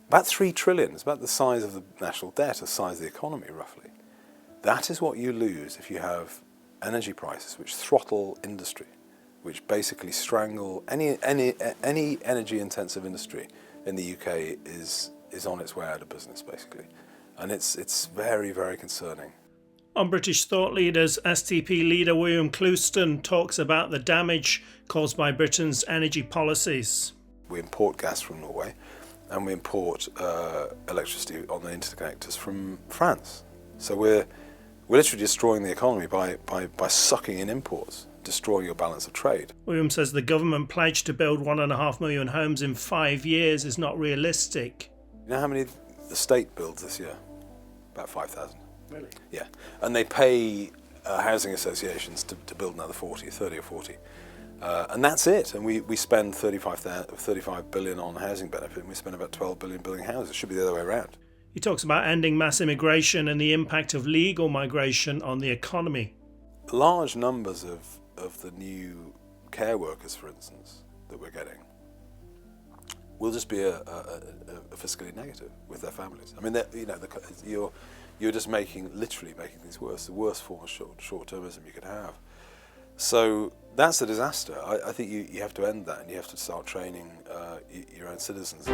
about 3 trillion. It's about the size of the national debt, the size of the economy, roughly. That is what you lose if you have energy prices which throttle industry, which basically strangle any energy-intensive industry in the UK is on its way out of business, basically. And it's very, very concerning. On British Thought Leaders, STP leader William Clouston talks about the damage caused by Britain's energy policies. We import gas from Norway, and we import electricity on the interconnectors from France. So we're literally destroying the economy by sucking in imports, destroying your balance of trade. William says the government pledge to build 1.5 million homes in 5 years is not realistic. You know how many the state builds this year? About 5,000. Really? Yeah. And they pay housing associations to build another 30 or 40. And that's it. And we spend 35 billion on housing benefit, and we spend about 12 billion building houses. It should be the other way around. He talks about ending mass immigration and the impact of legal migration on the economy. Large numbers of the new care workers, for instance, that we're getting will just be a fiscally negative with their families. I mean, you're just literally making things worse. The worst form of short-termism you could have. So that's a disaster. I think you have to end that, and you have to start training your own citizens.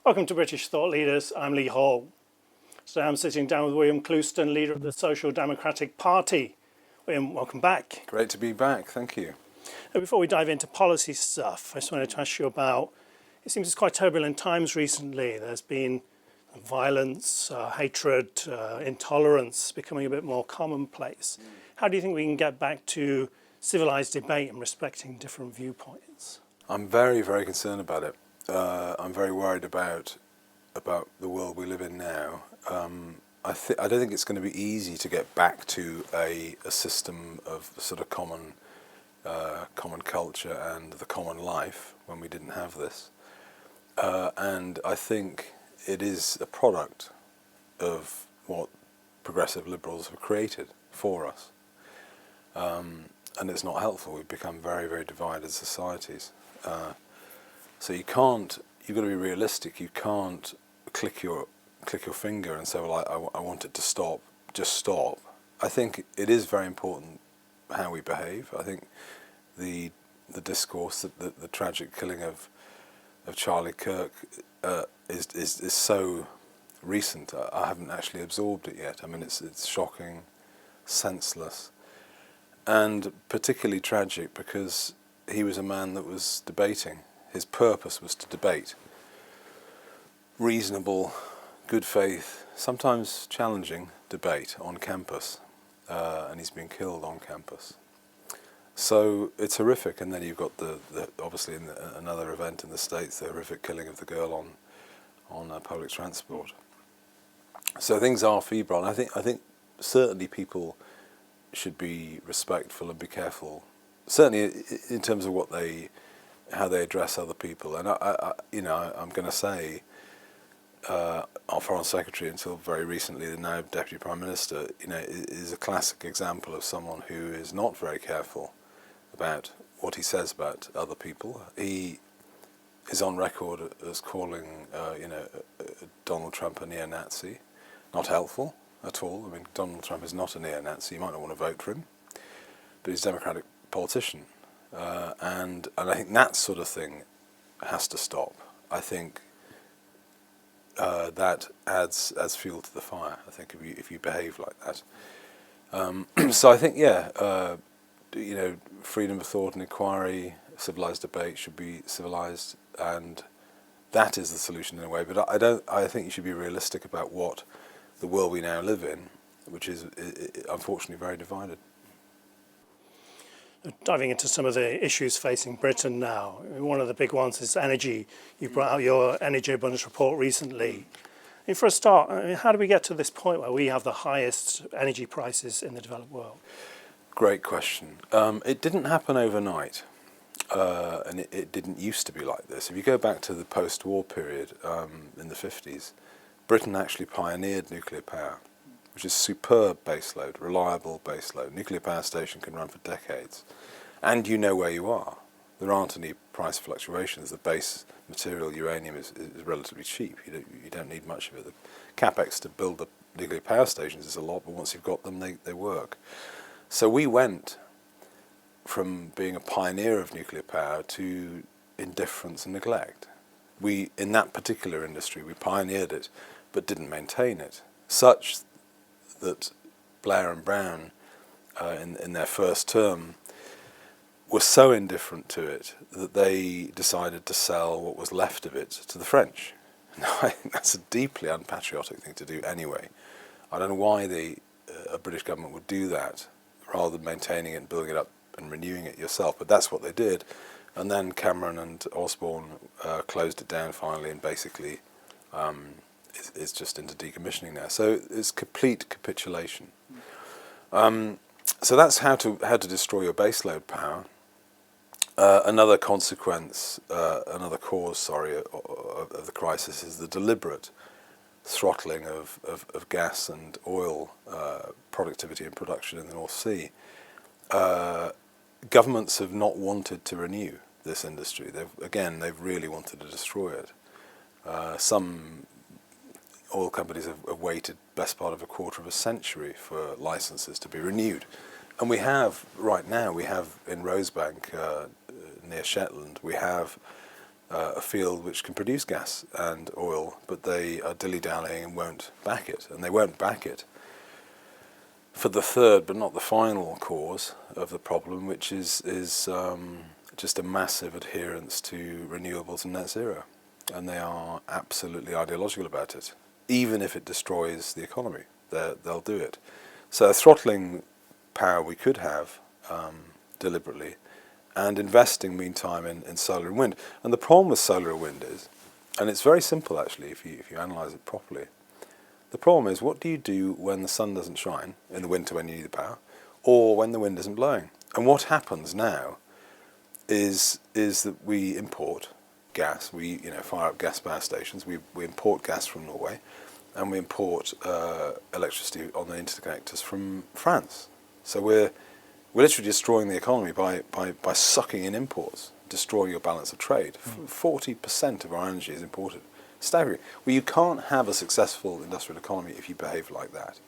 Welcome to British Thought Leaders. I'm Lee Hall. Today I'm sitting down with William Clouston, leader of the Social Democratic Party. William, welcome back. Great to be back, thank you. Before we dive into policy stuff, I just wanted to ask you about, it seems it's quite turbulent times recently. There's been violence, hatred, intolerance becoming a bit more commonplace. How do you think we can get back to civilised debate and respecting different viewpoints? I'm very, very concerned about it. I'm very worried about the world we live in now. I don't think it's going to be easy to get back to a system of sort of common culture and the common life when we didn't have this. And I think it is a product of what progressive liberals have created for us. And it's not helpful. We've become very, very divided societies. So you've got to be realistic. You can't click your finger and say, well, I want it to stop, just stop. I think it is very important how we behave. I think the discourse, the tragic killing of Charlie Kirk is so recent. I haven't actually absorbed it yet. I mean, it's shocking, senseless, and particularly tragic because he was a man that was debating. His purpose was to debate. Reasonable, good faith, sometimes challenging debate on campus, and he's been killed on campus. So it's horrific, and then you've got obviously in another event in the States, the horrific killing of the girl on public transport. So things are febrile, and I think certainly people should be respectful and be careful, certainly in terms of how they address other people. And I'm going to say, our Foreign Secretary until very recently, the now Deputy Prime Minister, is a classic example of someone who is not very careful about what he says about other people. He is on record as calling, Donald Trump a neo-Nazi. Not helpful at all. I mean, Donald Trump is not a neo-Nazi. You might not want to vote for him, but he's a Democratic politician. And I think that sort of thing has to stop. I think that adds fuel to the fire. I think if you behave like that. So I think freedom of thought and inquiry, civilised debate should be civilised, and that is the solution in a way. But I think you should be realistic about what the world we now live in, which is unfortunately very divided. Diving into some of the issues facing Britain now, one of the big ones is energy. You brought out your energy abundance report recently. And for a start, how do we get to this point where we have the highest energy prices in the developed world? Great question. It didn't happen overnight, and it didn't used to be like this. If you go back to the post-war period in the 50s, Britain actually pioneered nuclear power, which is superb baseload, reliable baseload. Nuclear power station can run for decades. and you know where you are. There aren't any price fluctuations. The base material, uranium, is relatively cheap. You don't need much of it. The capex to build the nuclear power stations is a lot, but once you've got them, they work. So we went from being a pioneer of nuclear power to indifference and neglect. We, in that particular industry, we pioneered it, but didn't maintain it, such that Blair and Brown, in their first term, were so indifferent to it that they decided to sell what was left of it to the French. Now, I think that's a deeply unpatriotic thing to do anyway. I don't know why a British government would do that, rather than maintaining it and building it up and renewing it yourself, but that's what they did. And then Cameron and Osborne closed it down finally, and basically it's just into decommissioning now. So it's complete capitulation. So that's how to destroy your baseload power. Another consequence, another cause, of the crisis is the deliberate throttling of gas and oil productivity and production in the North Sea. Governments have not wanted to renew this industry. They've really wanted to destroy it. Some oil companies have waited best part of a quarter of a century for licenses to be renewed. And we have, right now, in Rosebank, near Shetland, we have a field which can produce gas and oil, but they are dilly-dallying and won't back it. And they won't back it for the third, but not the final cause of the problem, which is just a massive adherence to renewables and net zero. And they are absolutely ideological about it. Even if it destroys the economy, they'll do it. So throttling power we could have deliberately, and investing meantime in solar and wind. And the problem with solar and wind is, and it's very simple actually if you analyse it properly, the problem is, what do you do when the sun doesn't shine in the winter when you need the power, or when the wind isn't blowing? And what happens now is that we import gas. We fire up gas power stations. We import gas from Norway, and we import electricity on the interconnectors from France. So we're literally destroying the economy by sucking in imports, destroying your balance of trade. 40% of our energy is imported. Staggering. Well, you can't have a successful industrial economy if you behave like that.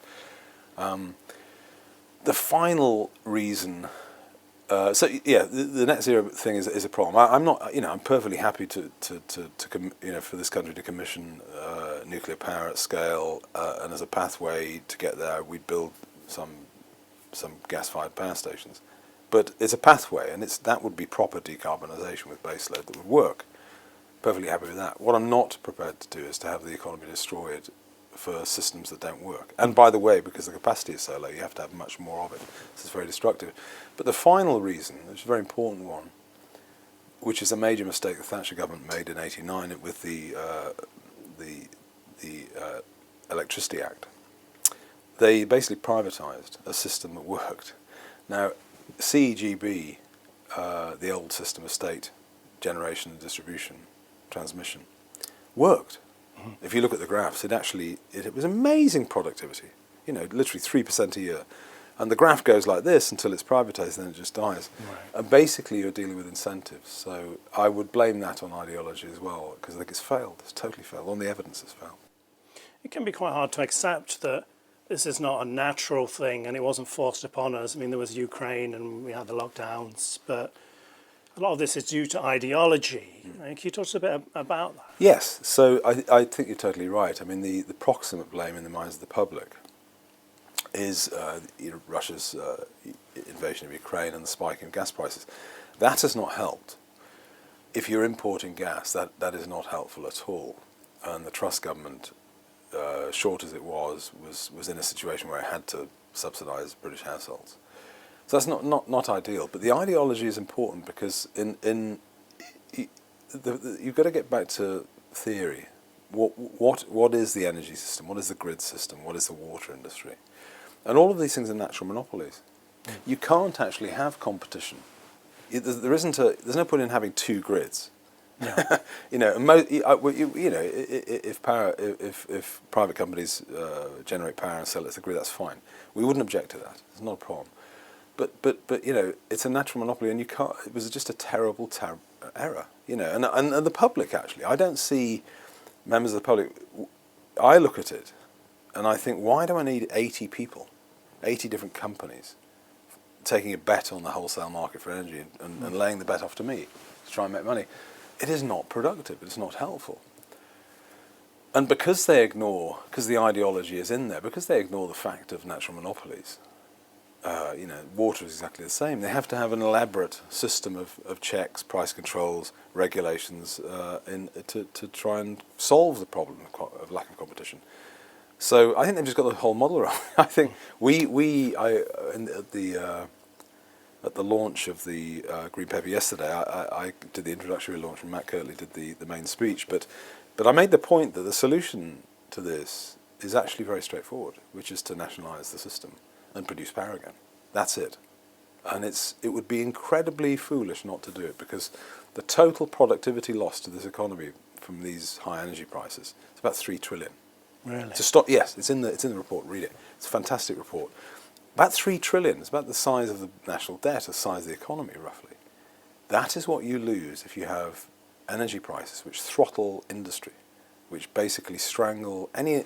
The final reason, the net zero thing is a problem. I'm perfectly happy to for this country to commission nuclear power at scale, and as a pathway to get there, we'd build some gas-fired power stations. But it's a pathway, and that would be proper decarbonisation with baseload that would work. Perfectly happy with that. What I'm not prepared to do is to have the economy destroyed for systems that don't work. And by the way, because the capacity is so low, you have to have much more of it. This is very destructive. But the final reason, which is a very important one, which is a major mistake the Thatcher government made in '89 with the Electricity Act, they basically privatised a system that worked. Now, CEGB, the old system of state generation and distribution, transmission, worked. If you look at the graphs, it was amazing productivity, literally 3% a year. And the graph goes like this until it's privatized, then it just dies. Right. And basically you're dealing with incentives. So I would blame that on ideology as well, because I think it's failed. It's totally failed. On the evidence it's failed. It can be quite hard to accept that this is not a natural thing and it wasn't forced upon us. I mean, there was Ukraine and we had the lockdowns, but a lot of this is due to ideology. Can you talk to us a bit about that? Yes, so I think you're totally right. I mean, the proximate blame in the minds of the public is Russia's invasion of Ukraine and the spike in gas prices. That has not helped. If you're importing gas, that is not helpful at all. And the Truss government, short as it was in a situation where it had to subsidise British households. So that's not ideal, but the ideology is important because you've got to get back to theory. What is the energy system? What is the grid system? What is the water industry? And all of these things are natural monopolies. You can't actually have competition. There's no point in having two grids. Yeah. If private companies generate power and sell it to the grid, that's fine. We wouldn't object to that. It's not a problem. but you know, it's a natural monopoly, and you can't. It was just a terrible error, you know. And the public, actually, I don't see members of the public. I look at it, and I think, why do I need 80 people, 80 different companies, taking a bet on the wholesale market for energy and laying the bet off to me to try and make money? It is not productive. It's not helpful. And because the ideology is in there, because they ignore the fact of natural monopolies, you know, water is exactly the same. They have to have an elaborate system of checks, price controls, regulations to try and solve the problem of lack of competition. So I think they've just got the whole model wrong. I think at the launch of the Green Paper yesterday, I did the introductory launch and Matt Kirtley did the main speech. But I made the point that the solution to this is actually very straightforward, which is to nationalise the system and produce power again. That's it. And it would be incredibly foolish not to do it, because the total productivity loss to this economy from these high energy prices is about 3 trillion. Really? To stop, yes, it's in the report. Read it. It's a fantastic report. About 3 trillion. It's about the size of the national debt, the size of the economy, roughly. That is what you lose if you have energy prices which throttle industry, which basically strangle any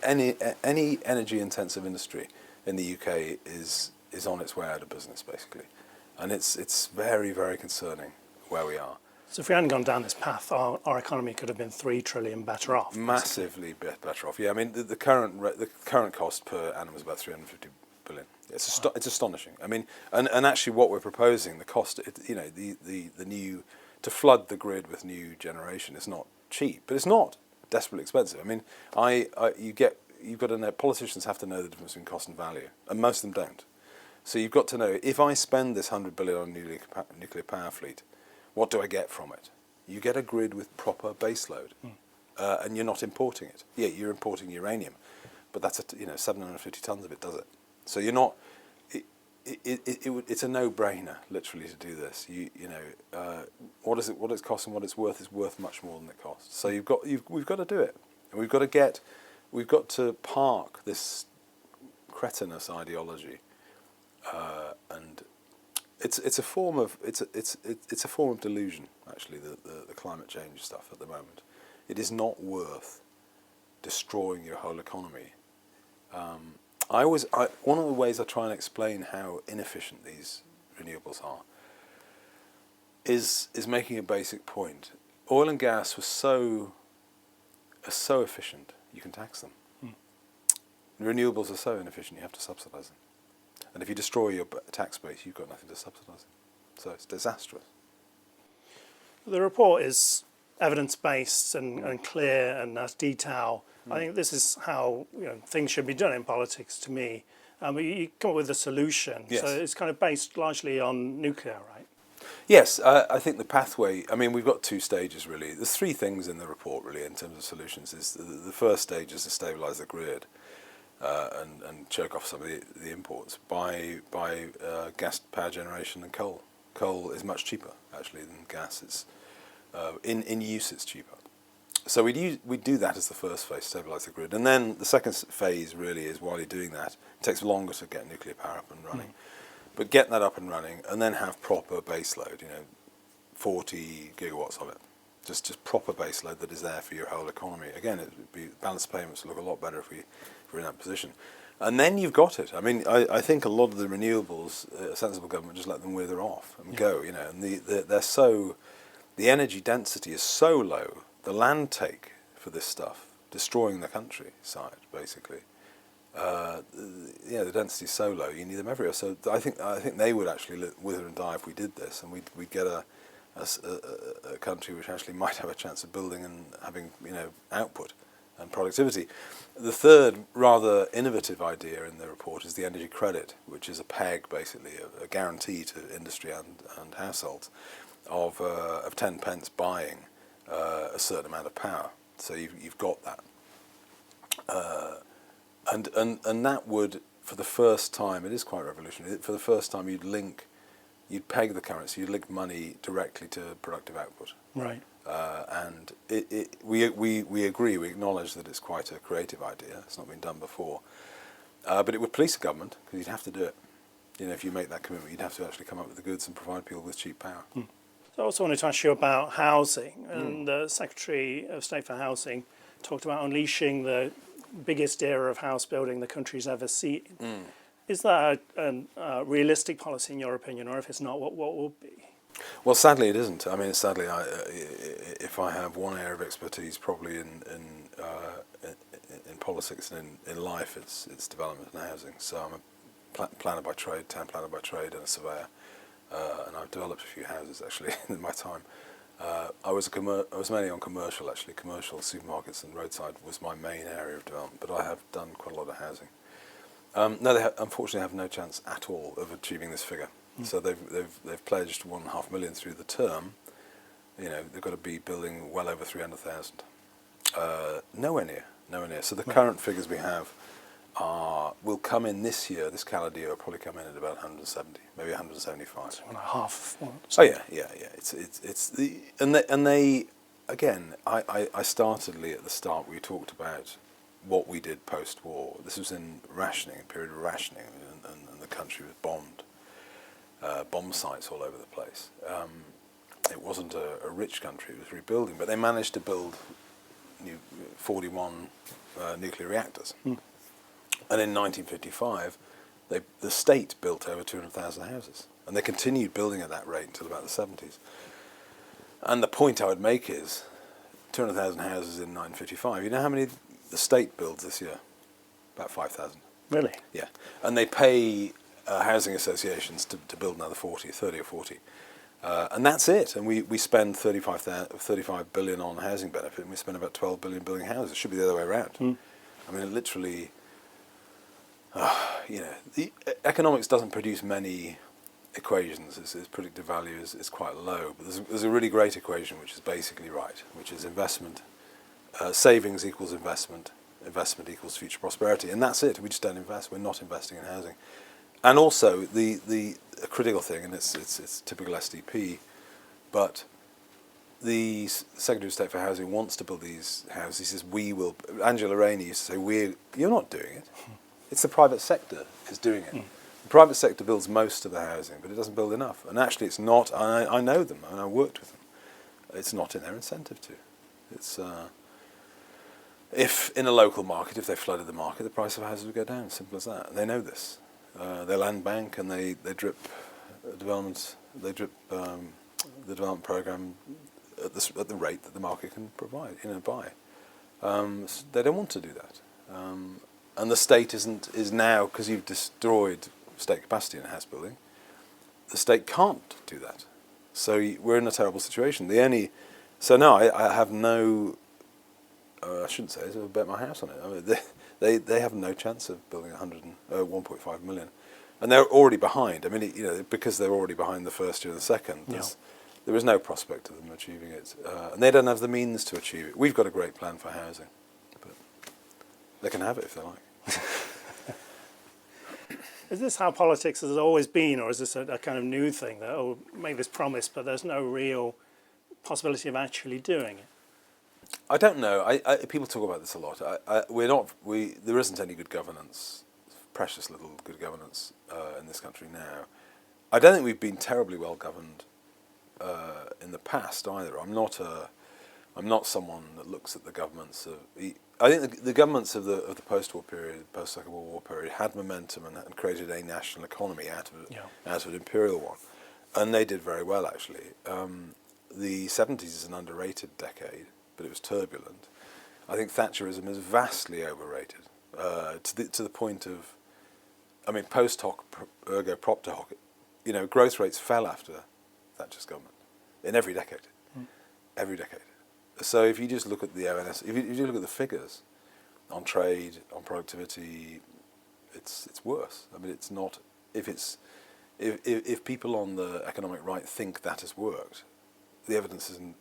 energy-intensive industry in the UK is on its way out of business, basically. And it's very, very concerning where we are. So if we hadn't gone down this path, our economy could have been 3 trillion better off. Massively better off. Yeah, I mean the current cost per annum is about 350 billion. It's astonishing. I mean, and actually what we're proposing, the cost, you know, the new, to flood the grid with new generation is not cheap, but it's not desperately expensive. I mean, you've got to know, politicians have to know the difference between cost and value, and most of them don't. So you've got to know, if I spend this 100 billion on nuclear power fleet, what do I get from it? You get a grid with proper baseload, and you're not importing it. Yeah, you're importing uranium, but that's 750 tons of it does it. So you're not. It's a no-brainer, literally, to do this. You know, what it's cost and what it's worth is worth much more than it costs. So we've got to do it, and we've got to park this cretinous ideology, and it's a form of delusion, actually, the climate change stuff at the moment. It is not worth destroying your whole economy. One of the ways I try and explain how inefficient these renewables are is making a basic point. Oil and gas are so efficient, you can tax them. Renewables are so inefficient, you have to subsidise them. And if you destroy your tax base, you've got nothing to subsidise them. So it's disastrous. The report is evidence-based and clear and has detail. I think this is how things should be done in politics, to me. But you come up with a solution. Yes. So it's kind of based largely on nuclear, right? Yes, I think the pathway, I mean, we've got 2 stages, really. There's 3 things in the report, really, in terms of solutions. Is the first stage is to stabilise the grid and choke off some of the imports by gas power generation and coal. Coal is much cheaper, actually, than gas. It's in use, it's cheaper. So we do that as the first phase, stabilise the grid. And then the second phase, really, is while you're doing that, it takes longer to get nuclear power up and running. But get that up and running and then have proper baseload, 40 gigawatts of it. Just proper baseload that is there for your whole economy. Again, it would be balanced payments would look a lot better if we're in that position. And then you've got it. I mean, I think a lot of the renewables, a sensible government just let them wither off and go, and the energy density is so low, the land take for this stuff, destroying the countryside, basically. The density is so low, you need them everywhere. So I think they would actually wither and die if we did this, and we'd get a country which actually might have a chance of building and having output and productivity. The third rather innovative idea in the report is the energy credit, which is a peg, basically a guarantee to industry and households of 10 pence buying a certain amount of power. So you've got that. And that would, for the first time, it is quite revolutionary. For the first time, you'd peg the currency, you'd link money directly to productive output. Right. And we agree, we acknowledge that it's quite a creative idea. It's not been done before, but it would police the government because you'd have to do it. If you make that commitment, you'd have to actually come up with the goods and provide people with cheap power. So I also wanted to ask you about housing, and the Secretary of State for Housing talked about unleashing the biggest era of house building the country's ever seen. Is that a realistic policy in your opinion, or if it's not, what will be? Well, sadly, it isn't. I mean, sadly, if I have one area of expertise, probably in politics and in life, it's development and housing. So I'm a planner by trade, town planner by trade, and a surveyor. And I've developed a few houses actually in my time. I was mainly on commercial actually. Commercial supermarkets and roadside was my main area of development, but I have done quite a lot of housing. No, they unfortunately have no chance at all of achieving this figure. So they've pledged $1.5 million through the term. They've got to be building well over 300,000. Nowhere near. So the current figures we have will come in this year. This calendar year will probably come in at about 170, maybe 175. So half. Oh yeah. It's the and they again. I started at the start. We talked about what we did post-war. This was in rationing, a period of rationing, and the country was bombed. Bomb sites all over the place. It wasn't a rich country, it was rebuilding, but they managed to build 41 nuclear reactors. And in 1955, the state built over 200,000 houses. And they continued building at that rate until about the 70s. And the point I would make is, 200,000 houses in 1955, you know how many the state builds this year? About 5,000. Really? Yeah. And they pay housing associations to build another 30 or 40. And that's it. And we spend 35 billion on housing benefit, and we spend about 12 billion building houses. It should be the other way around. I mean, it literally, the economics doesn't produce many equations. Its predictive value is quite low. But there's a really great equation which is basically right, which is investment, savings equals investment, investment equals future prosperity. And that's it. We just don't invest. We're not investing in housing. And also the critical thing, and it's typical SDP, but the Secretary of State for Housing wants to build these houses. He says, we will. Angela Rayner used to say, you're not doing it. It's the private sector is doing it. The private sector builds most of the housing, but it doesn't build enough. And actually it's not, I know them, and I worked with them. It's not in their incentive to. It's, if in a local market, if they flooded the market, the price of houses would go down, simple as that. They know this. They land bank and they drip development. They drip the development program at the rate that the market can provide, buy. So they don't want to do that, and the state is now, because you've destroyed state capacity in house building. The state can't do that, so we're in a terrible situation. So no, I have no. I shouldn't say this. I bet my house on it. I mean, they have no chance of building 1.5 million, and they're already behind. I mean, because they're already behind the first year and the second. There is no prospect of them achieving it, and they don't have the means to achieve it. We've got a great plan for housing, but they can have it if they like. Is this how politics has always been, or is this a kind of new thing that make this promise, but there's no real possibility of actually doing it? I don't know. People talk about this a lot. There isn't any good governance, precious little good governance in this country now. I don't think we've been terribly well governed in the past either. I'm not someone that looks at the governments of. I think the governments of the post-war period, post-Second World War period, had momentum and created a national economy out of an imperial one, and they did very well actually. The 70s is an underrated decade, but it was turbulent. I think Thatcherism is vastly overrated to the point of, I mean, post hoc ergo propter hoc. Growth rates fell after Thatcher's government in every decade, every decade. So if you just look at the ONS, if you look at the figures on trade, on productivity, it's worse. I mean, it's not. If people on the economic right think that has worked, the evidence isn't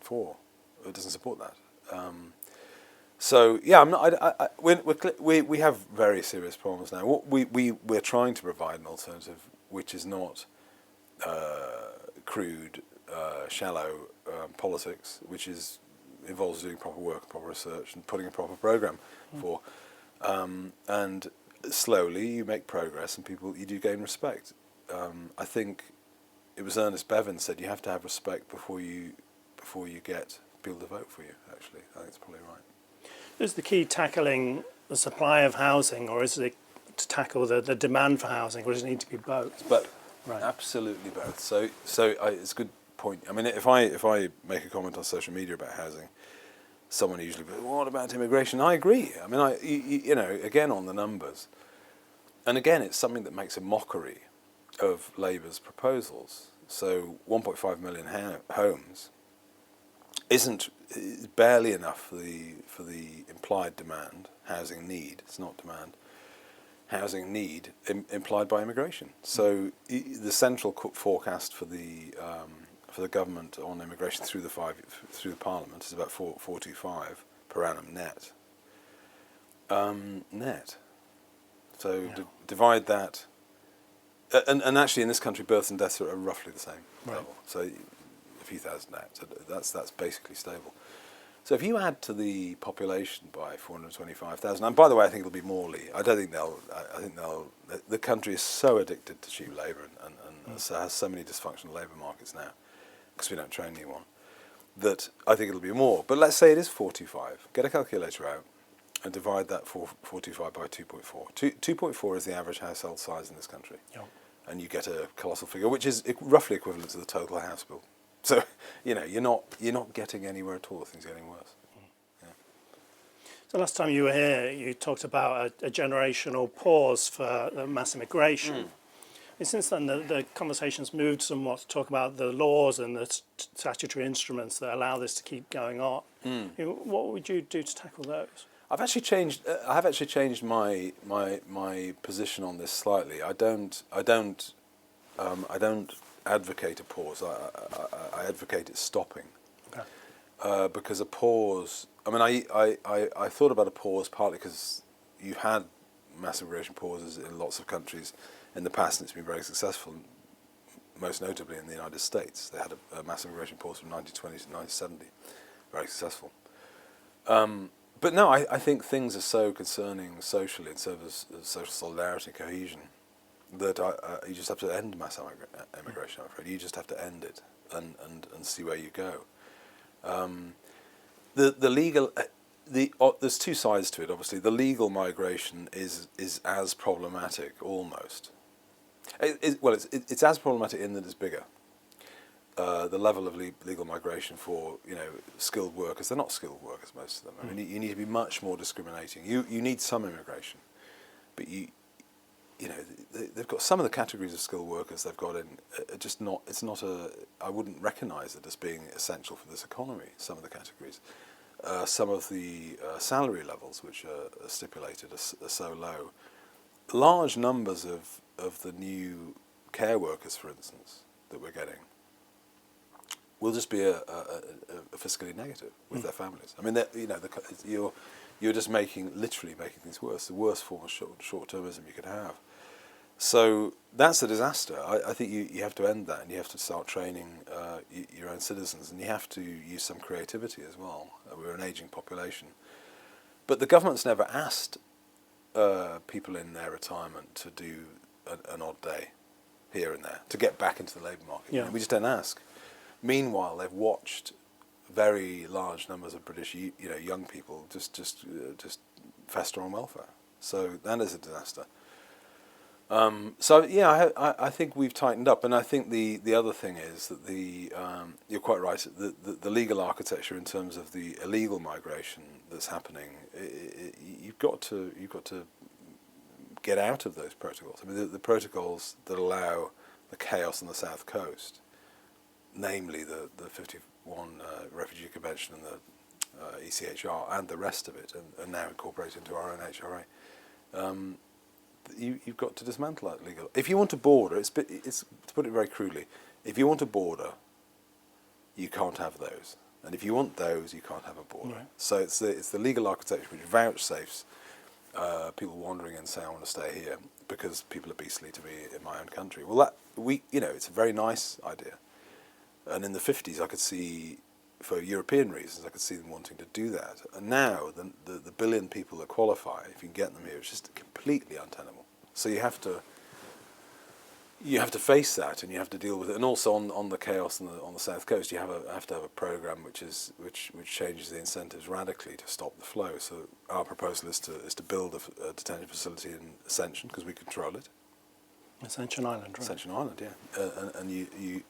it doesn't support that. So yeah, I'm not. We have very serious problems now. What we're trying to provide an alternative, which is not crude, shallow politics, which involves doing proper work, proper research, and putting a proper program for. And slowly you make progress, and you do gain respect. I think it was Ernest Bevin said you have to have respect before you get people to vote for you. Actually, I think it's probably right. Is the key tackling the supply of housing, or is it to tackle the demand for housing, or does it need to be both? But Right. absolutely both. It's a good point. I mean, if I make a comment on social media about housing, someone usually goes, "What about immigration?" I agree. I mean, you know, again on the numbers, and again it's something that makes a mockery of Labour's proposals. So 1.5 million homes is barely enough for the implied demand, housing need. It's not demand. Housing need implied by immigration. So the central forecast for the government on immigration through the Parliament is about 425 per annum net. Net. So divide that. And actually, in this country, births and deaths are roughly the same level. So a few thousand out. So that's basically stable. So if you add to the population by 425,000, and by the way, I think it'll be more, Lee. I don't think they'll. I think they'll. The country is so addicted to cheap labour and so has so many dysfunctional labour markets now, because we don't train anyone, that I think it'll be more. But let's say it is 425. Get a calculator out and divide that 425 by 2.4. 2.4 is the average household size in this country. Yep. And you get a colossal figure, which is roughly equivalent to the total house bill. So, you know, you're not getting anywhere at all. Things are getting worse. Yeah. So last time you were here, you talked about a generational pause for mass immigration. And since then, the conversation's moved somewhat to talk about the laws and the statutory instruments that allow this to keep going on. You know, what would you do to tackle those? I have actually changed my position on this slightly. I don't advocate a pause. I advocate it stopping. Okay. Because a pause. I mean, I thought about a pause partly because you've had mass immigration pauses in lots of countries in the past, and it's been very successful. Most notably in the United States, they had a mass immigration pause from 1920 to 1970, very successful. But no, I think things are so concerning socially in terms of social solidarity and cohesion that you just have to end mass immigration, I'm afraid. You just have to end it and see where you go. The legal... there's two sides to it, obviously. The legal migration is as problematic, almost. It's as problematic in that it's bigger. The level of legal migration for, you know, skilled workers. They're not skilled workers, most of them. I mean, you need to be much more discriminating. You need some immigration, but you know, they've got some of the categories of skilled workers they've got in are just not. It's not a. I wouldn't recognise it as being essential for this economy. Some of the categories, some of the salary levels which are stipulated are so low. Large numbers of the new care workers, for instance, that we're getting, will just be a fiscally negative with their families. I mean, you know, you're just literally making things worse. The worst form of short-termism you could have. So that's a disaster. I think you have to end that, and you have to start training your own citizens, and you have to use some creativity as well. We're an ageing population, but the government's never asked people in their retirement to do an odd day here and there to get back into the labour market. Yeah. We just don't ask. Meanwhile, they've watched very large numbers of British, young people just fester on welfare. So that is a disaster. I think we've tightened up, and I think the other thing is that you're quite right. The legal architecture in terms of the illegal migration that's happening, you've got to get out of those protocols. I mean, the protocols that allow the chaos on the south coast, namely the 51 Refugee Convention and the ECHR and the rest of it, and now incorporated into our own HRA. You've got to dismantle that legal. If you want a border, it's to put it very crudely, if you want a border, you can't have those, and if you want those, you can't have a border. Right. So it's the legal architecture which vouchsafes people wandering and saying, I want to stay here because people are beastly to be in my own country. Well, it's a very nice idea. And in the 50s, I could see, for European reasons, I could see them wanting to do that. And now, the billion people that qualify, if you can get them here, it's just completely untenable. So you have to you have to face that and you have to deal with it. And also on the chaos on the south coast, you have to have a program which changes the incentives radically to stop the flow. So our proposal is to build a detention facility in Ascension because we control it. Ascension Island, right? Ascension Island, yeah.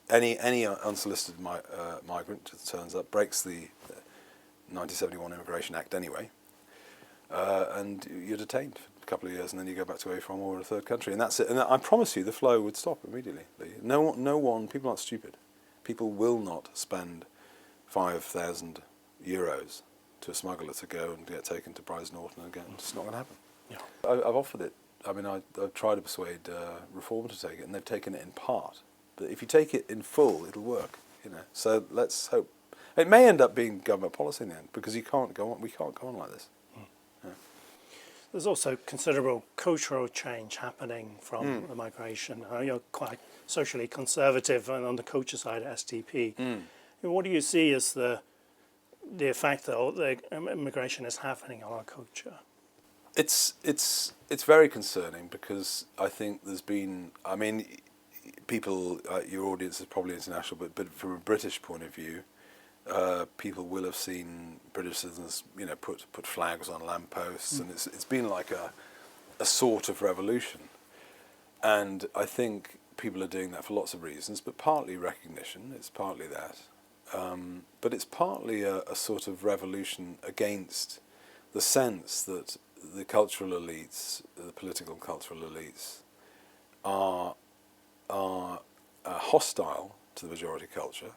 And any unsolicited migrant that turns up breaks the 1971 Immigration Act anyway, and you're detained for a couple of years, and then you go back to where you're from or a third country, and that's it. And I promise you, the flow would stop immediately. No one. People aren't stupid. People will not spend €5,000 to a smuggler to go and get taken to Brize Norton again. It's just not going to happen. Yeah. I've offered it. I mean, I've tried to persuade Reform to take it, and they've taken it in part. But if you take it in full, it'll work. So let's hope. It may end up being government policy in the end because you can't go on. We can't go on like this. Yeah. There's also considerable cultural change happening from the migration. You're quite socially conservative and on the culture side at SDP. What do you see as the effect that the immigration is having on our culture? It's very concerning because I think there's been. I mean, people. Your audience is probably international, but from a British point of view, people will have seen British citizens, put flags on lampposts, and it's been like a sort of revolution. And I think people are doing that for lots of reasons, but partly recognition. It's partly that, but it's partly a sort of revolution against the sense that the cultural elites, the political cultural elites, are hostile to the majority culture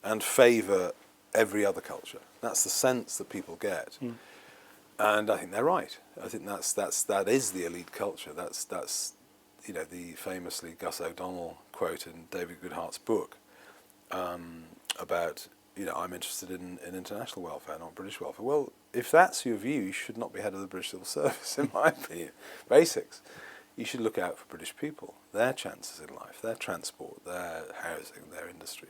and favour every other culture. That's the sense that people get, and I think they're right. I think that is the elite culture. That's the famously Gus O'Donnell quote in David Goodhart's book about I'm interested in international welfare, not British welfare. Well, if that's your view, you should not be head of the British Civil Service, in my opinion. Basics. You should look out for British people, their chances in life, their transport, their housing, their industry,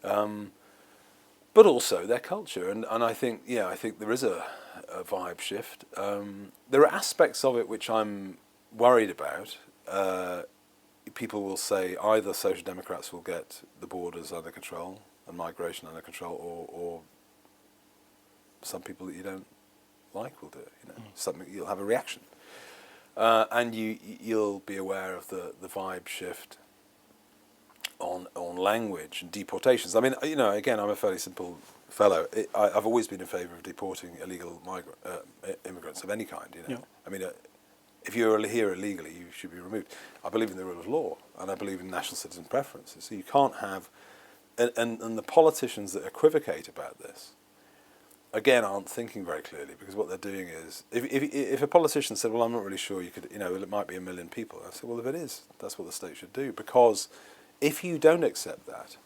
but also their culture. And I think there is a vibe shift. There are aspects of it which I'm worried about. People will say either Social Democrats will get the borders under control and migration under control, or some people that you don't like will do it. Something you'll have a reaction, and you'll be aware of the vibe shift on language and deportations. I mean, again, I'm a fairly simple fellow. I've always been in favour of deporting illegal immigrants of any kind. Yeah. I mean, if you're here illegally, you should be removed. I believe in the rule of law, and I believe in national citizen preferences. So you can't have, and the politicians that equivocate about this, again, aren't thinking very clearly, because what they're doing is, if a politician said, well, I'm not really sure you could, it might be 1 million people, I said, well, if it is, that's what the state should do, because if you don't accept that,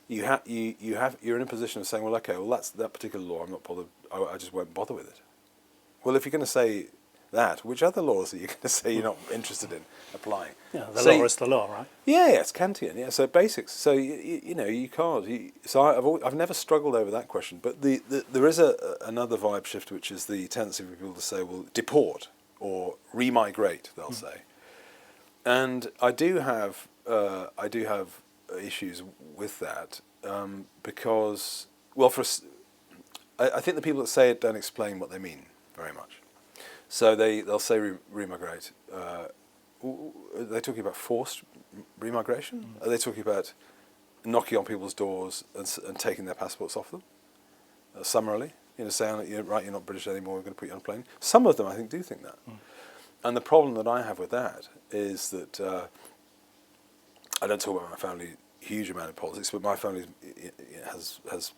you're in a position of saying, well, okay, well, that's that particular law, I'm not bothered, I just won't bother with it. Well, if you're going to say that, which other laws are you going to say you're not interested in applying? Yeah, the law is the law, right? Yeah, it's Kantian. Yeah, so basics. So you can't. So I've never struggled over that question. But there is another vibe shift, which is the tendency for people to say, well, deport or remigrate. They'll say, and I do have issues with that because, well, I think the people that say it don't explain what they mean very much. So they'll say remigrate. Are they talking about forced remigration? Are they talking about knocking on people's doors and taking their passports off them summarily? Saying that you're not British anymore, we're going to put you on a plane. Some of them, I think, do think that. And the problem that I have with that is that I don't talk about my family huge amount of politics, but my family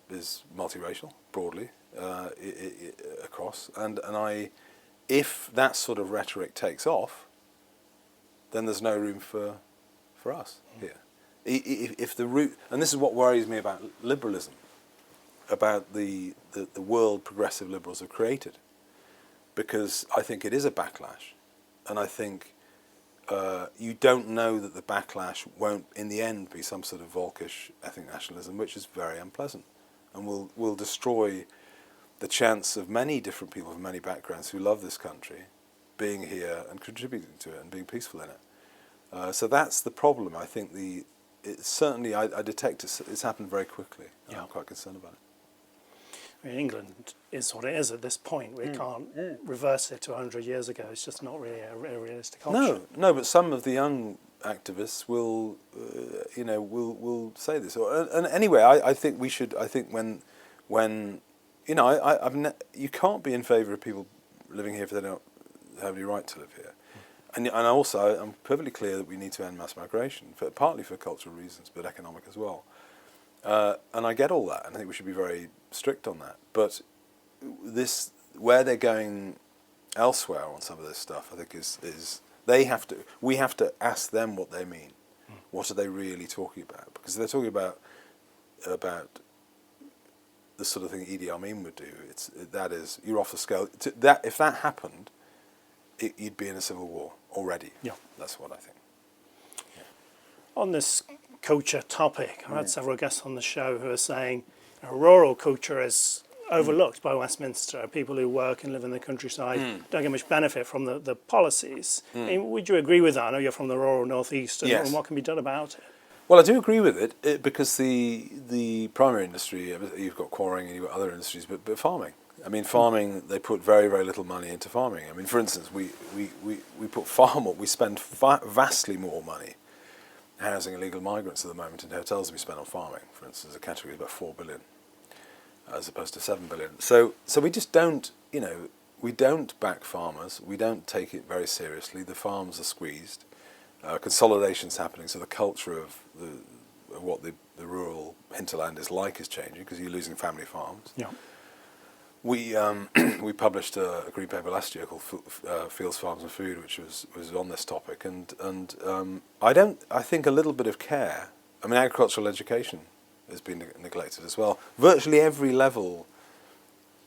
is multiracial broadly across, and if that sort of rhetoric takes off, then there's no room for us here. If the root, and this is what worries me about liberalism, about the world progressive liberals have created, because I think it is a backlash, and I think you don't know that the backlash won't in the end be some sort of Volkish ethnic nationalism, which is very unpleasant and will destroy the chance of many different people from many backgrounds who love this country being here and contributing to it and being peaceful in it. So that's the problem. I think certainly I detect it's happened very quickly. And I'm quite concerned about it. I mean, England is what it is at this point. We can't reverse it to 100 years ago. It's just not really a realistic option. No, but some of the young activists will, will say this. And anyway, I think we should. I think when you can't be in favour of people living here if they don't have any right to live here. And also, I'm perfectly clear that we need to end mass migration, partly for cultural reasons, but economic as well. And I get all that, and I think we should be very strict on that. But where they're going elsewhere on some of this stuff, I think is we have to ask them what they mean. What are they really talking about? Because they're talking about the sort of thing Idi Amin would do. That is, you're off the scale. If that happened, you'd be in a civil war already. Yeah, that's what I think. Yeah. On this culture topic, I've had several guests on the show who are saying rural culture is overlooked by Westminster. People who work and live in the countryside don't get much benefit from the policies. I mean, would you agree with that? I know you're from the rural northeast, and what can be done about it? Well, I do agree with it because the primary industry, you've got quarrying and you've got other industries, but farming. I mean, farming, they put very, very little money into farming. I mean, for instance, we put far more, we spend vastly more money housing illegal migrants at the moment in hotels than we spend on farming. For instance, a category is about 4 billion as opposed to 7 billion. So we just don't, we don't back farmers. We don't take it very seriously. The farms are squeezed. Consolidation's happening, so the culture of what the rural hinterland is like is changing because you're losing family farms. Yeah. We published a green paper last year called Fields, Farms and Food, which was on this topic, and I think a little bit of care. I mean, agricultural education has been neglected as well. Virtually every level,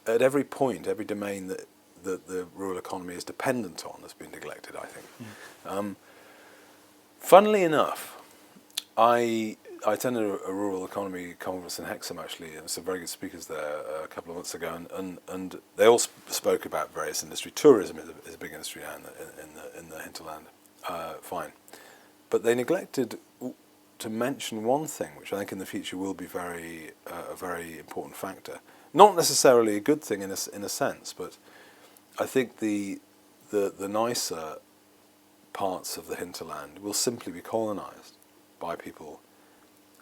at every point, every domain that the rural economy is dependent on has been neglected, I think. Funnily enough, I attended a rural economy conference in Hexham actually, and some very good speakers there a couple of months ago, and they all spoke about various industries. Tourism is a big industry now in the hinterland. Fine, but they neglected to mention one thing, which I think in the future will be a very important factor. Not necessarily a good thing in a sense, but I think the nicer parts of the hinterland will simply be colonised by people,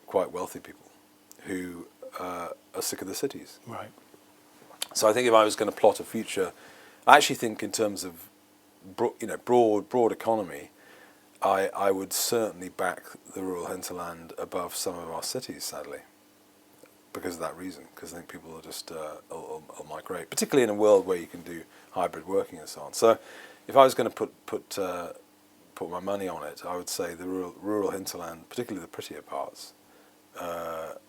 quite wealthy people, who are sick of the cities. Right. So I think if I was going to plot a future, I actually think in terms of broad economy, I would certainly back the rural hinterland above some of our cities, sadly, because of that reason. Because I think people will just will migrate, particularly in a world where you can do hybrid working and so on. So if I was going to put my money on it, I would say the rural hinterland, particularly the prettier parts,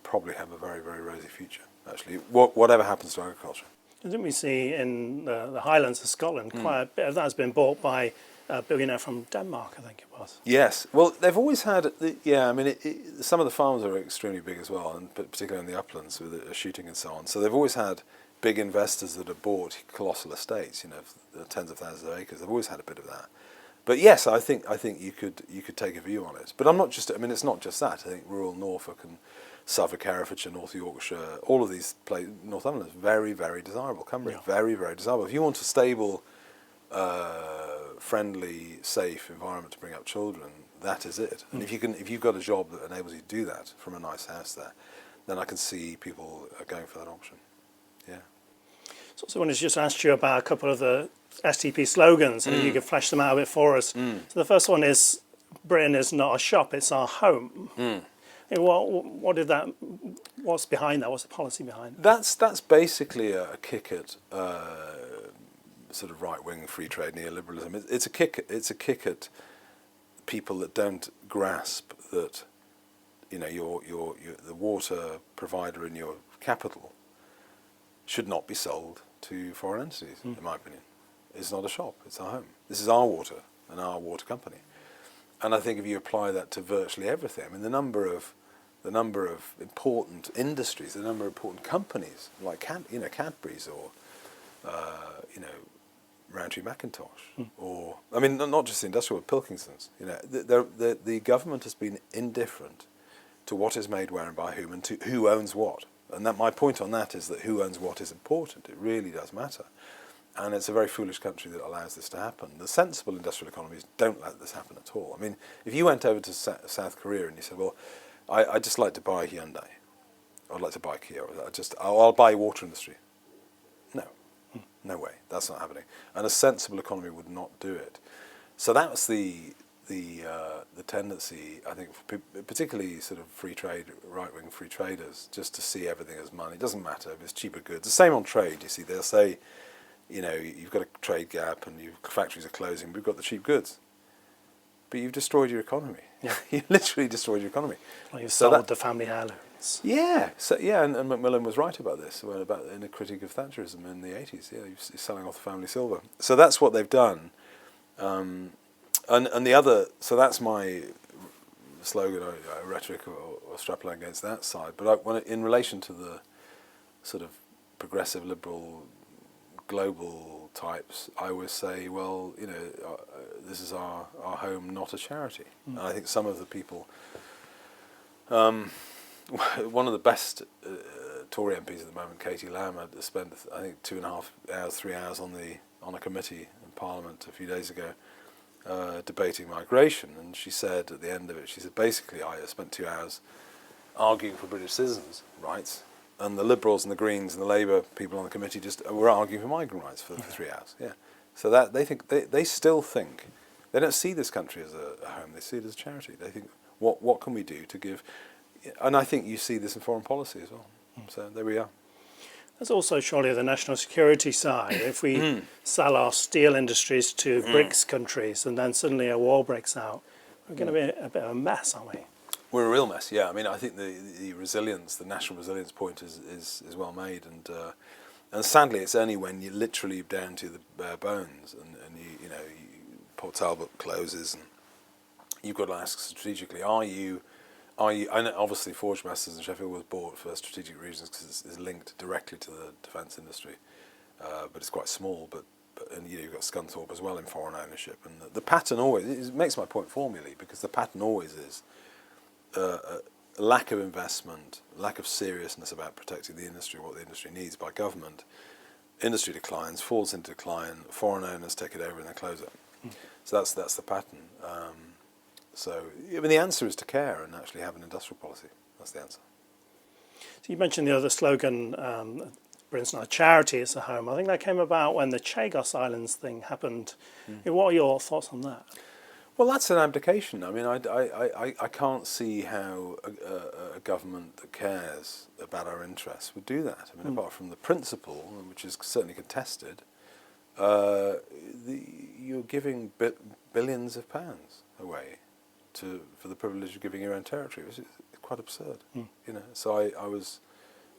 probably have a very, very rosy future, actually, whatever happens to agriculture. Didn't we see in the Highlands of Scotland, quite a bit of that has been bought by a billionaire from Denmark, I think it was. Yes. Well, they've always had, some of the farms are extremely big as well, and particularly in the uplands with the shooting and so on. So they've always had big investors that have bought colossal estates, tens of thousands of acres. They've always had a bit of that. But yes, I think you could take a view on it. But it's not just that. I think rural Norfolk and Suffolk, Herefordshire, North Yorkshire, all of these places, Northumberland is very, very desirable. Cumbria, very, very desirable. If you want a stable, friendly, safe environment to bring up children, that is it. And if you've got a job that enables you to do that from a nice house there, then I can see people going for that option. Yeah. So I wanted to just ask you about a couple of the STP slogans, and if you could flesh them out a bit for us. So the first one is, Britain is not a shop, it's our home. And what's behind that? What's the policy behind that? That's basically a kick at sort of right-wing free trade neoliberalism. It's a kick at people that don't grasp that your the water provider in your capital should not be sold to foreign entities, in my opinion. It's not a shop, it's our home. This is our water and our water company. And I think if you apply that to virtually everything, I mean the number of important industries, the number of important companies like Cadbury's or Rowntree Mackintosh, or I mean, not just the industrial, but Pilkingson's. You know, the government has been indifferent to what is made where and by whom, and to who owns what. And that my point on that is that who owns what is important. It really does matter. And it's a very foolish country that allows this to happen. The sensible industrial economies don't let this happen at all. I mean, if you went over to South Korea and you said, well, I'd just like to buy Hyundai, I'd like to buy Kia, or I'll buy water industry. No, no way, that's not happening. And a sensible economy would not do it. So that's the tendency, I think, for particularly sort of free trade, right-wing free traders, just to see everything as money. It doesn't matter if it's cheaper goods. The same on trade, you see, they'll say, you know, you've got a trade gap and your factories are closing, but we've got the cheap goods. But you've destroyed your economy. Yeah. You literally destroyed your economy. Well, you've sold the family heirlooms. Yeah, and Macmillan was right about this, in a critique of Thatcherism in the 80s. Yeah, he's selling off the family silver. So that's what they've done. And the other, so that's my slogan or rhetoric or strapline against that side. But in relation to the sort of progressive, liberal, global types, I always say, well, you know, this is our home, not a charity. And I think some of the people, one of the best Tory MPs at the moment, Katie Lamb, had spent, I think, 2.5 hours, 3 hours on a committee in Parliament a few days ago, debating migration, and she said at the end of it, she said, basically, I spent 2 hours arguing for British citizens' rights, and the Liberals and the Greens and the Labour people on the committee just were arguing for migrant rights for 3 hours. Yeah, so that they still think, they don't see this country as a home, they see it as a charity. They think, what can we do to give, and I think you see this in foreign policy as well. So there we are. There's also surely the national security side. If we sell our steel industries to BRICS countries and then suddenly a war breaks out, we're going to be a bit of a mess, aren't we? We're a real mess, yeah. I mean, I think the resilience, the national resilience point is well made, and sadly, it's only when you're literally down to the bare bones, and you know, Port Talbot closes, and you've got to ask strategically, are you? And obviously, Forge Masters and Sheffield was bought for strategic reasons because it's linked directly to the defence industry, but it's quite small. But and you know, you've got Scunthorpe as well in foreign ownership, and the pattern always it makes my point formally, because the pattern always is a lack of investment, lack of seriousness about protecting the industry, what the industry needs by government. Industry declines, falls into decline. Foreign owners take it over and they close it. So that's the pattern. So I mean, the answer is to care and actually have an industrial policy. That's the answer. So you mentioned the other slogan, Britain's not a charity, it's a home. I think that came about when the Chagos Islands thing happened. What are your thoughts on that? Well, that's an abdication. I mean, I can't see how a government that cares about our interests would do that. I mean, apart from the principle, which is certainly contested, you're giving billions of pounds away for the privilege of giving your own territory, which is quite absurd. You know, so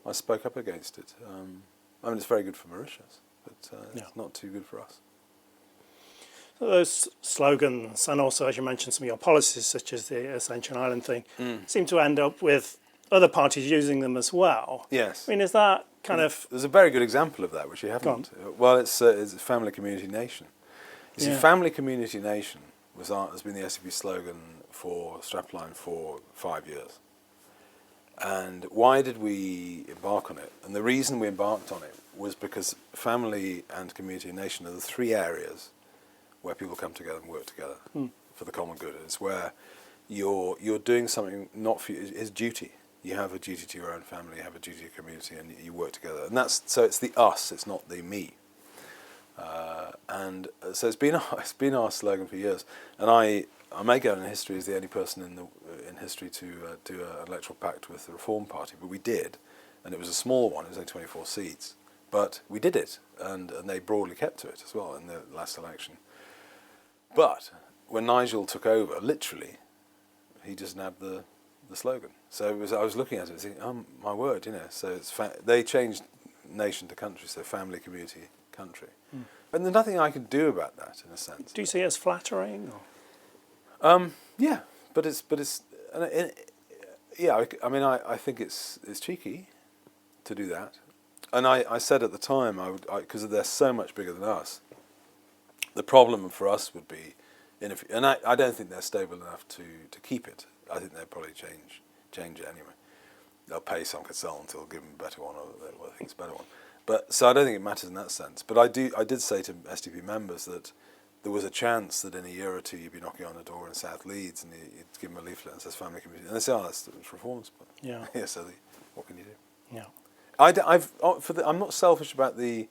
I spoke up against it. I mean, it's very good for Mauritius, but it's not too good for us. So those slogans, and also, as you mentioned, some of your policies, such as the Ascension Island thing, seem to end up with other parties using them as well. Yes. I mean, is that kind of... There's a very good example of that, which you haven't. Well, it's Family Community Nation. You see, Family Community Nation has been the SCP slogan for strapline for 5 years. And why did we embark on it? And the reason we embarked on it was because family and community and nation are the three areas where people come together and work together for the common good. It's where you're doing something not for you, it's duty. You have a duty to your own family, you have a duty to your community, and you work together. And so it's the us, it's not the me. And so it's been our slogan for years. And I may go in history as the only person in history to do an electoral pact with the Reform Party, but we did, and it was a small one. It was only 24 seats, but we did it, and they broadly kept to it as well in the last election. But when Nigel took over, literally, he just nabbed the slogan. So I was looking at it and thinking, oh my word, you know. So they changed nation to country, so family, community, country. And there's nothing I can do about that, in a sense. Do you see it as flattering? Or? Yeah, but it's yeah. I mean, I think it's cheeky to do that. And I said at the time, because they're so much bigger than us, The problem for us would be, and I don't think they're stable enough to keep it. I think they'll probably change it anyway. They'll pay some consultant who'll give them a better one, or what they think is a better one. But so I don't think it matters in that sense. But I did say to SDP members that there was a chance that in a year or two you'd be knocking on a door in South Leeds and you'd give them a leaflet and says family community, and they say, "Oh, that's reforms." But Yeah. yeah. So what can you do? Yeah. I'm not selfish about the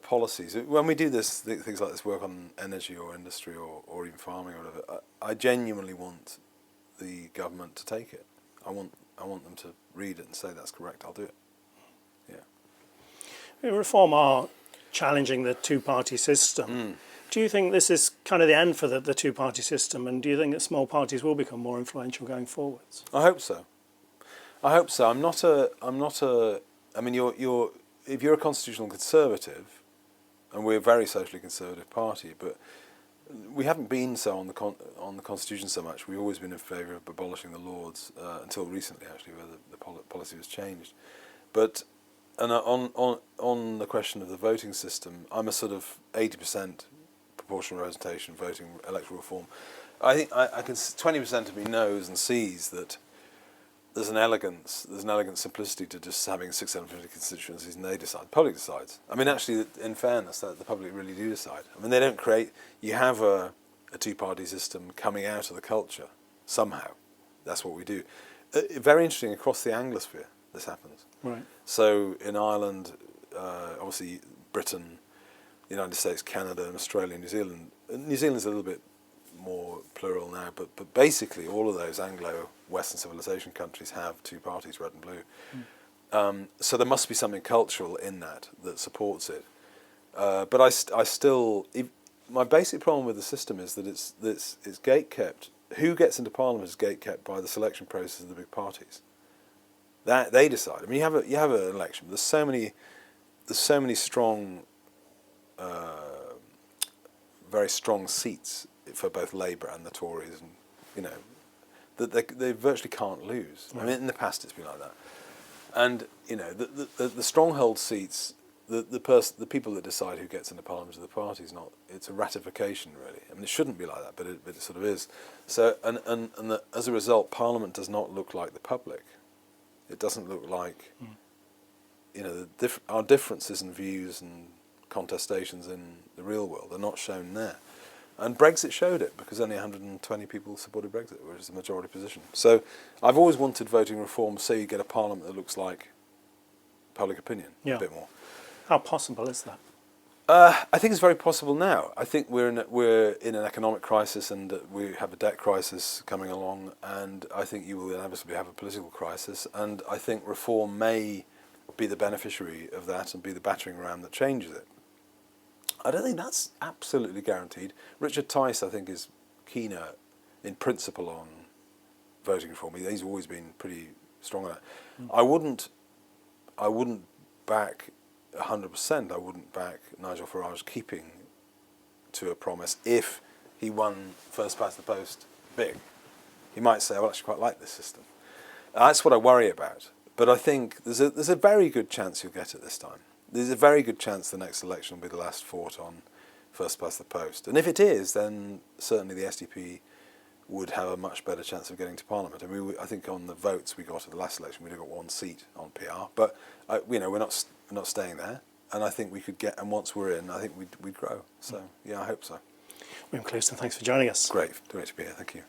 policies. When we do things like this work on energy or industry or even farming or whatever, I genuinely want the government to take it. I want them to read it and say that's correct. I'll do it. Yeah. Reform are challenging the two-party system. Do you think this is kind of the end for the two-party system, and do you think that small parties will become more influential going forwards? I hope so. I'm not a. I mean, if you're a constitutional conservative, and we're a very socially conservative party, but we haven't been so on the constitution so much. We've always been in favour of abolishing the Lords until recently, actually, where the policy was changed. But on the question of the voting system, I'm a sort of 80% proportional representation, voting, electoral reform. I think I can 20% of me knows and sees that there's an elegant simplicity to just having 650 constituencies and they decide. The public decides. I mean, actually, in fairness, the public really do decide. I mean, they don't create. You have a two-party system coming out of the culture somehow. That's what we do. Very interesting. Across the Anglosphere, this happens. Right. So in Ireland, obviously Britain, the United States, Canada, and Australia, New Zealand. New Zealand's a little bit more plural now, but basically all of those Anglo-Western civilization countries have two parties, red and blue. So there must be something cultural in that supports it. But I still, my basic problem with the system is that it's gate-kept. Who gets into Parliament is gate-kept by the selection process of the big parties. That they decide. I mean, you have an election. There's so many strong, very strong seats for both Labour and the Tories, and that they virtually can't lose. Right. I mean, in the past it's been like that, and the stronghold seats, the people that decide who gets into Parliament are the parties. It's a ratification, really. I mean, it shouldn't be like that, but it sort of is. So as a result, Parliament does not look like the public. It doesn't look like our differences in views and contestations in the real world are not shown there. And Brexit showed it, because only 120 people supported Brexit, which is the majority position. So I've always wanted voting reform so you get a parliament that looks like public opinion a bit more. How possible is that? I think it's very possible now. I think we're in an economic crisis, and we have a debt crisis coming along, and I think you will inevitably have a political crisis, and I think reform may be the beneficiary of that and be the battering ram that changes it. I don't think that's absolutely guaranteed. Richard Tice, I think, is keener in principle on voting reform. He's always been pretty strong on it. I wouldn't back 100%. I wouldn't back Nigel Farage keeping to a promise if he won first past the post big. He might say, "I actually quite like this system." That's what I worry about. But I think there's a very good chance you'll get it this time. There's a very good chance the next election will be the last fought on first past the post. And if it is, then certainly the SDP would have a much better chance of getting to Parliament. I mean, I think on the votes we got at the last election, we got one seat on PR. But we're not staying there. And I think we could get. And once we're in, I think we'd grow. So yeah, I hope so. William Clouston, thanks for joining us. Great to be here. Thank you.